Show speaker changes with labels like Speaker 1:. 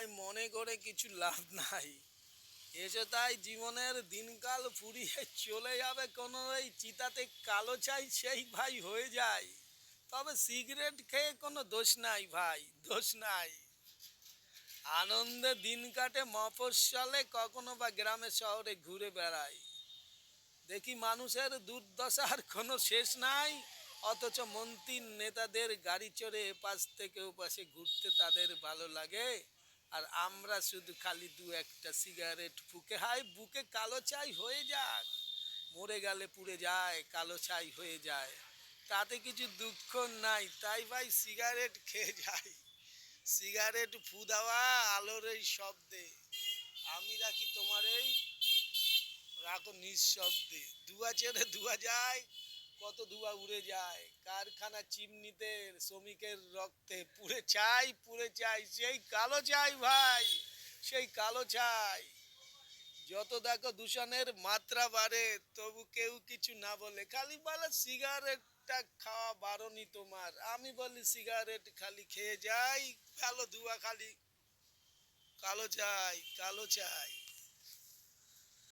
Speaker 1: ভাই মনে করে কিছু লাভ নাই। এসে তাই জীবনের দিনকাল ফুরিয়ে চলে যাবে কোনো এই চিতাতে কালো চাই সেই ভাই হয়ে যায়। তবে সিগারেট খেয়ে কোনো দোষ নাই ভাই, দোষ নাই। আনন্দে দিন কাটে মফস্বলে, কখনো বা গ্রামে শহরে ঘুরে বেড়ায়। দেখি মানুষের দুর্দশার কোনো শেষ নাই, অথচ মন্ত্রী নেতাদের গাড়ি চড়ে এপাশ থেকে ওপাশে ঘুরতে তাদের ভালো লাগে। আর আমরা শুধু খালি দু একটা সিগারেট ফুকে হাই বুকে কালো চাই হয়ে যাক, মরে গেলে পুড়ে যায় কালো ছাই হয়ে যায়, তাতে কিছু দুঃখ নাই, তাই ভাই সিগারেট খেয়ে যাই। সিগারেট ফু দেওয়া আলোর এই শব্দে, আমি রাখি তোমার এই রাখো নিঃশব্দে। ধোঁয়া ছেড়ে ধোঁয়া যায়, কত ধোঁয়া উড়ে যায়, কারখানা চিমনিতে শ্রমিকের রক্তে পুড়ে চাই, পুড়ে চাই সেই কালো চাই ভাই, সেই কালো চাই। যত দেখো দূষণের মাত্রা বাড়ে, তবু কেউ কিছু না বলে, খালি বলে সিগারেটটা খাওয়া বারণই তোমার। আমি বলি সিগারেট খালি খেয়ে যাই, কালো ধোঁয়া খালি, কালো চাই, কালো চাই।